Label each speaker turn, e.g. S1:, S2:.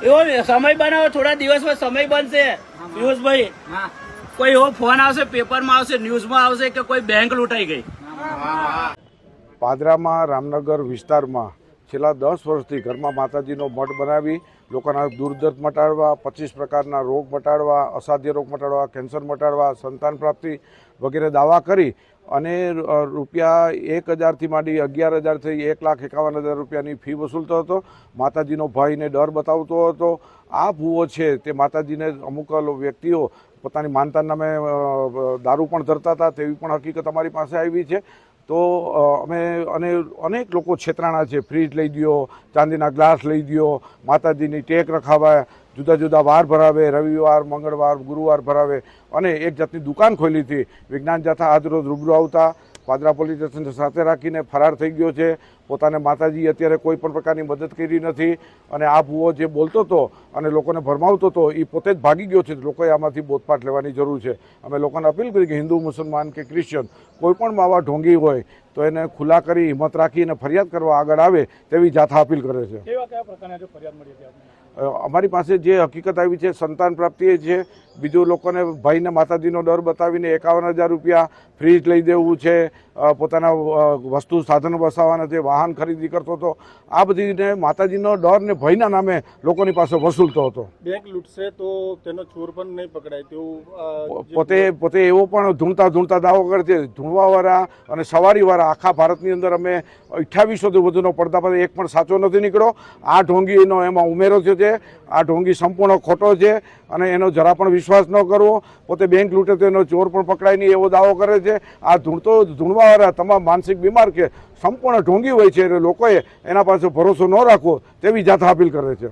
S1: એવો સમય બનાવો, થોડા દિવસમાં સમય બનશે પિયુષભાઈ. કોઈ એવો ફોન આવશે, પેપરમાં આવશે, ન્યૂઝમાં આવશે કે કોઈ બેંક લૂંટાઈ ગઈ.
S2: પાદરામાં રામનગર વિસ્તારમાં છેલ્લા 10 વર્ષથી ઘરમાં માતાજીનો મઠ બનાવી લોકોના દુર્દર્દ મટાડવા, 25 પ્રકારના રોગ મટાડવા, અસાધ્ય રોગ મટાડવા, કેન્સર મટાડવા, સંતાન પ્રાપ્તિ વગેરે દાવા કરી અને રૂપિયા 1000થી માંડી 11,000 થઈ 1,51,000 રૂપિયાની ફી વસૂલતો હતો. માતાજીનો ભાઈને ડર બતાવતો હતો. આ ભૂવો છે તે માતાજીને અમુક વ્યક્તિઓ પોતાની માનતા નામે દારૂ પણ ધરતા હતા, તેવી પણ હકીકત અમારી પાસે આવી છે. તો અમે અનેક લોકો છેતરાણા છે. ફ્રીજ લઈ દો, ચાંદીના ગ્લાસ લઈ દો, માતાજીની ટેક રખાવે, જુદા જુદા વાર ભરાવે, રવિવાર, મંગળવાર, ગુરુવાર ભરાવે અને એક જાતની દુકાન ખોલી હતી. વિજ્ઞાન જાથા આજરોજ રૂબરૂ આવતા પાદરા પોલીસ સ્ટેશન સાથે રાખીને ફરાર થઈ ગયો છે. પોતાને માતાજી અત્યારે કોઈ પણ પ્રકારની મદદ કરી નથી અને આ ભૂવો જે બોલતો હતો અને લોકોને ભરમાવતો હતો એ પોતે જ ભાગી ગયો છે. લોકોએ આમાંથી બોધપાઠ લેવાની જરૂર છે. અમે લોકોને અપીલ કરી કે હિન્દુ, મુસલમાન કે ક્રિશ્ચન કોઈ પણ આવા ઢોંગી હોય તો એને ખુલ્લા કરી હિંમત રાખીને ફરિયાદ કરવા આગળ આવે તેવી જાથા અપીલ કરે છે. અમારી પાસે જે હકીકત આવી છે સંતાન પ્રાપ્તિ છે. બીજું લોકોને ભાઈને માતાજીનો ડર બતાવીને 51,000 રૂપિયા ફ્રીજ લઈ દેવું છે, પોતાના વસ્તુ સાધનો વસાવવાના છે, વાહન ખરીદી કરતો હતો. આ બધીને માતાજીનો ડર ને ભયના નામે લોકોની પાસે વસૂલતો હતો.
S3: બેંક લૂંટશે તો તેનો ચોર પણ નહીં પકડાય તેવું
S2: પોતે એવો પણ ધૂણતા દાવો કરે છે. ધૂણવાવાળા અને સવારીવાળા આખા ભારતની અંદર અમે 2800થી વધુનો પડદાપદ એક પણ સાચો નથી નીકળ્યો. આ ઢોંગીનો એમાં ઉમેરો થયો છે. આ ઢોંગી સંપૂર્ણ ખોટો છે અને એનો જરા પણ વિશ્વાસ ન કરવો. પોતે બેંક લૂંટે તો એનો ચોર પણ પકડાય નહીં એવો દાવો કરે છે. આ ધૂણવાવાળા તમામ માનસિક બીમાર કે સંપૂર્ણ ઢોંગી હોય છે એટલે લોકોએ એના પાસે ભરોસો ન રાખવો તેવી જાથા અપીલ કરે છે.